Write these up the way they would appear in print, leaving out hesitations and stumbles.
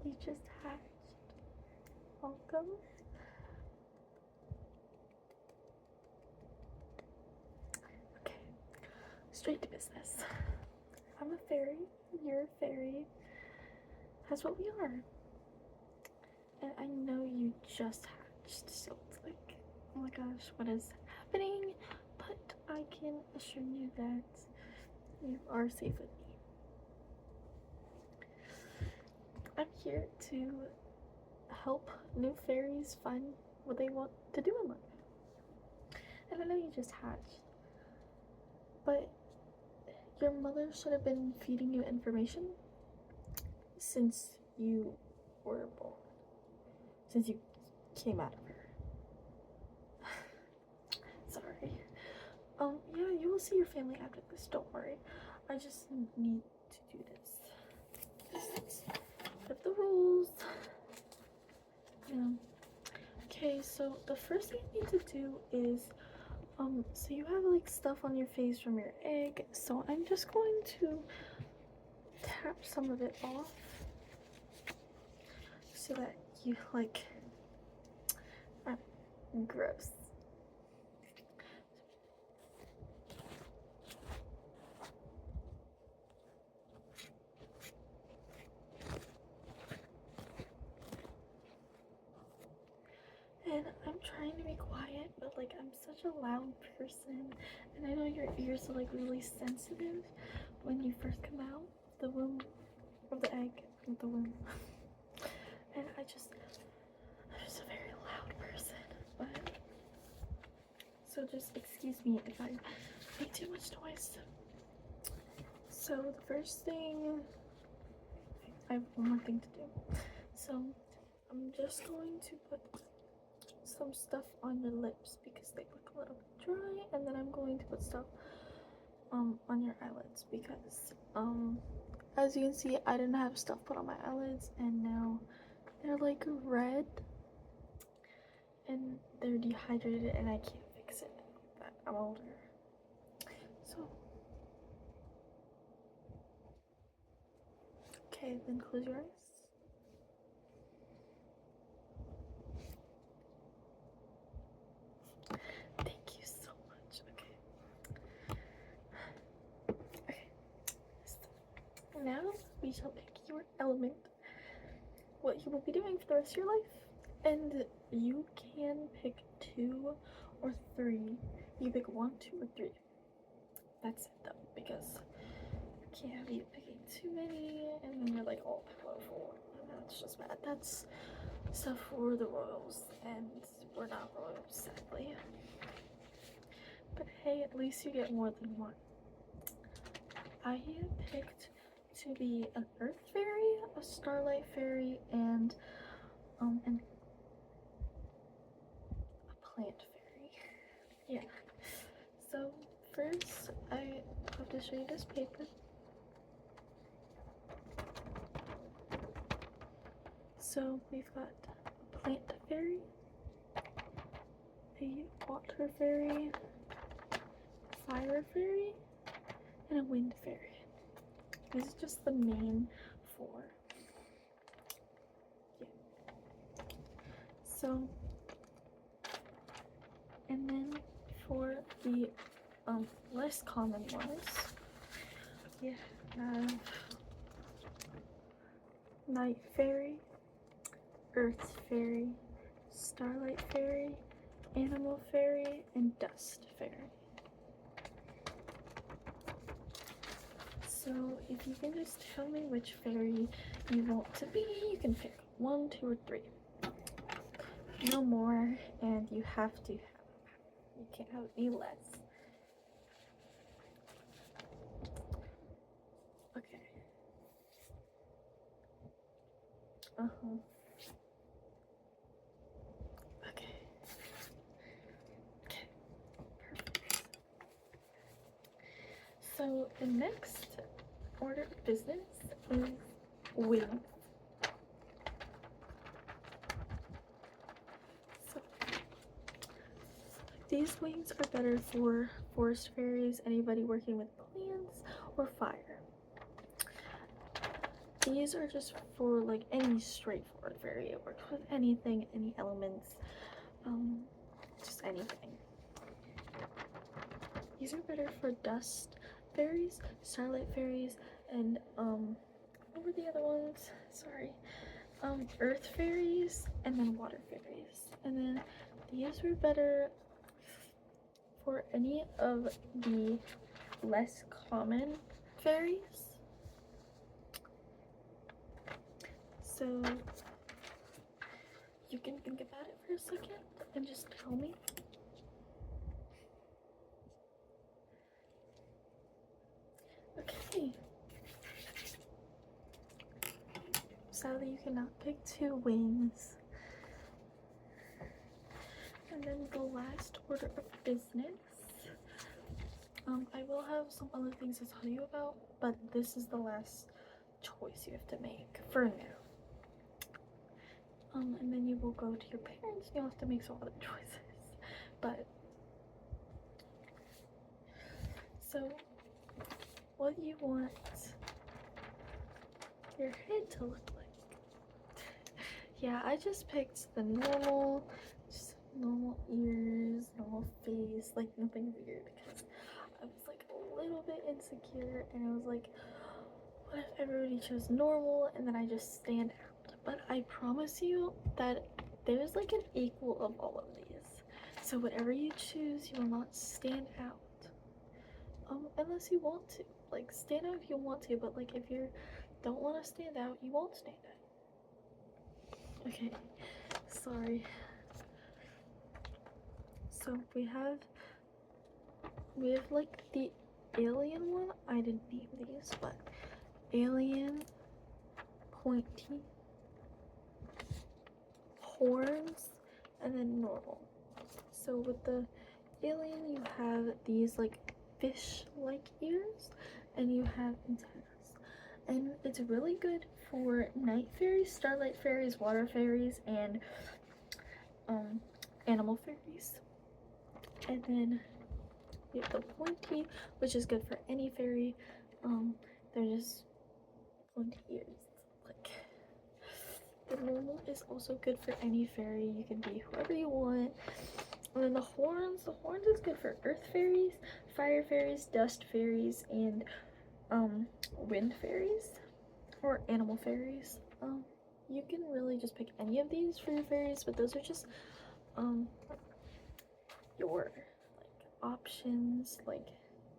You just hatched. Welcome. Okay, straight to business. I'm a fairy, you're a fairy. That's what we are. And I know you just hatched, so it's like, oh my gosh, what is happening? But I can assure you that you are safe with me. I'm here to help new fairies find what they want to do in life. And I know you just hatched, but your mother should have been feeding you information since you were born, since you came out of her. Sorry. Yeah, you will see your family after this, don't worry. I just need to do this. Just set the rules. Yeah. Okay, so the first thing you need to do is, so you have like stuff on your face from your egg, so I'm just going to tap some of it off so that you like, gross. And I'm trying to be quiet, but like I'm such a loud person, and I know your ears are like really sensitive when you first come out of the womb, of the egg, of the womb. And I'm just a very loud person, but so just excuse me if I make too much noise. So the first thing, I have one more thing to do. So I'm just going to put some stuff on your lips because they look a little bit dry, and then I'm going to put stuff on your eyelids because as you can see, I didn't have stuff put on my eyelids, and now they're like red and they're dehydrated, and I can't fix it now that I'm older. So okay, then close your eyes. Thank you so much. Okay. Now we shall pick your element, what you will be doing for the rest of your life. And you can pick 2 or 3. You pick 1, 2, or 3. That's it though, because I can't have you picking too many and then you're like all powerful. And that's just bad. That's stuff for the royals, and we're not royals, sadly. But hey, at least you get more than one. I picked to be an earth fairy, a starlight fairy, and a plant fairy. Yeah. So first, I have to show you this paper. So we've got a plant fairy, a water fairy, fire fairy, and a wind fairy. This is just the main 4. Yeah. So, and then for the less common ones, you have night fairy, earth fairy, starlight fairy, animal fairy, and dust fairy. So if you can just tell me which fairy you want to be, you can pick 1, 2, or 3. No more, and you have to have, you can't have any less. Okay. Okay. Okay. Perfect. So the next order of business is wings. So these wings are better for forest fairies, anybody working with plants or fire. these are just for like any straightforward fairy. It works with anything, any elements, just anything. These are better for dust fairies, starlight fairies, and what were the other ones? Sorry. Earth fairies, and then water fairies. And then these were better for any of the less common fairies. So you can think about it for a second and just tell me. Okay. Sadly, you cannot pick two wings. And then the last order of business. I will have some other things to tell you about, but this is the last choice you have to make for now. And then you will go to your parents and you'll have to make some other choices. But so what you want your head to look like? Yeah, I just picked the normal, just normal ears, normal face, like nothing weird, because I was like a little bit insecure and I was like, what if everybody chose normal and then I just stand out? But I promise you that there's like an equal of all of these. So whatever you choose, you will not stand out. Unless you want to. Like, stand out if you want to, but like if you don't want to stand out, you won't stand out. Okay, sorry. So we have like the alien one. I didn't name these, but alien, pointy, horns, and then normal. So with the alien, you have these like fish-like ears, and you have antennas, and it's really good for night fairies, starlight fairies, water fairies, and animal fairies. And then you have the pointy, which is good for any fairy. They're just pointy ears. Like, the normal is also good for any fairy. You can be whoever you want. And then the horns is good for earth fairies, fire fairies, dust fairies, and wind fairies, or animal fairies. You can really just pick any of these for your fairies, but those are just your like options, like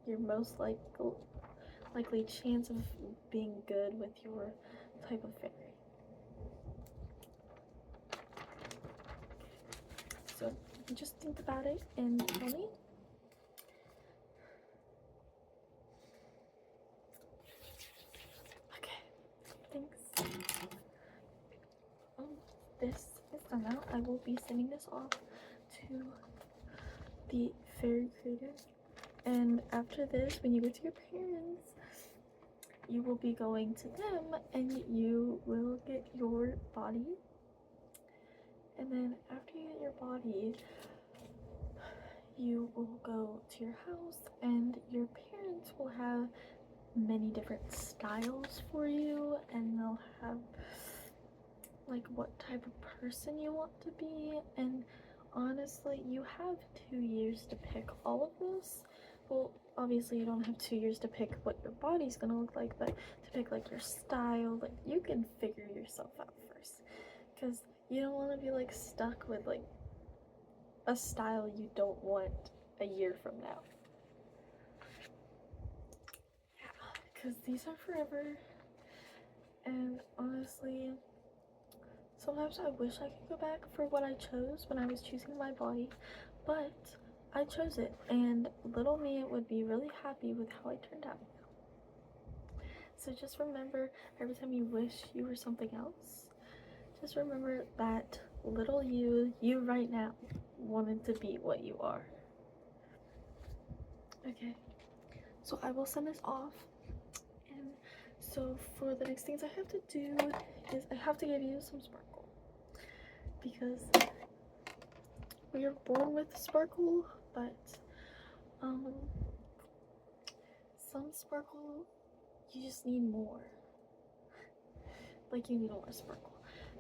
your most likely chance of being good with your type of fairy. So just think about it and tell me. Okay, thanks. This is done now. I will be sending this off to the fairy creator, and after this, when you go to your parents, you will be going to them and you will get your body, and then after you get your body, you will go to your house and your parents will have many different styles for you, and they'll have like what type of person you want to be. And honestly, you have 2 years to pick all of this. Well, obviously you don't have 2 years to pick what your body's gonna look like, but to pick like your style, like you can figure yourself out first, because you don't want to be like stuck with like a style you don't want a year from now. Yeah, because these are forever, and honestly, sometimes I wish I could go back for what I chose when I was choosing my body, but I chose it, and little me would be really happy with how I turned out. So just remember, every time you wish you were something else, just remember that little you right now, wanted to be what you are. Okay, so I will send this off, and so for the next things I have to do is I have to give you some sparkle, because we are born with sparkle, but some sparkle, you just need more. like you need more sparkle.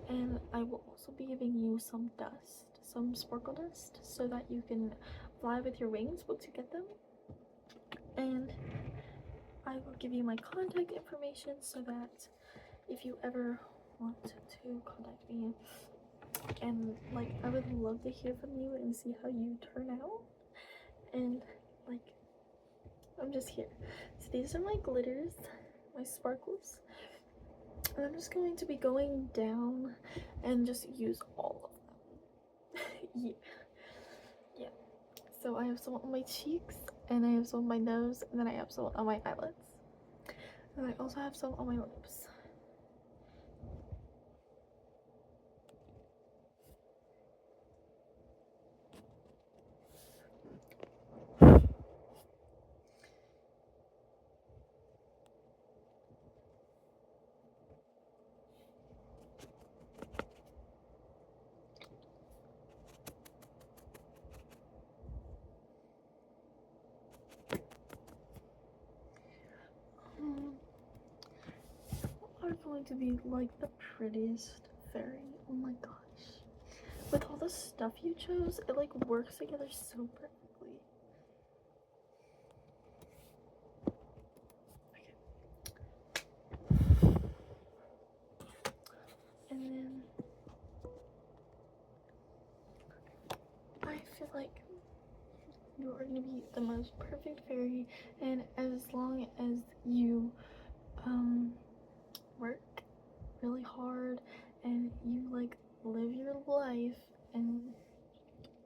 And I will also be giving you some dust, some sparkle dust, so that you can fly with your wings once you get them. And I will give you my contact information so that if you ever want to contact me, and like I would love to hear from you and see how you turn out. And like I'm just here. So these are my glitters, my sparkles. And I'm just going to be going down and just use all of them. Yeah. So I have some on my cheeks, and I have some on my nose, and then I have some on my eyelids. And I also have some on my lips. Are going to be like the prettiest fairy. Oh my gosh. With all the stuff you chose, it like works together so perfectly. Okay. And then I feel like you are gonna be the most perfect fairy, and as long as you work really hard and you like live your life and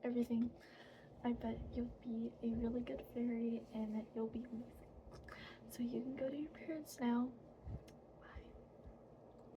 everything, I bet you'll be a really good fairy and that you'll be amazing. So you can go to your parents now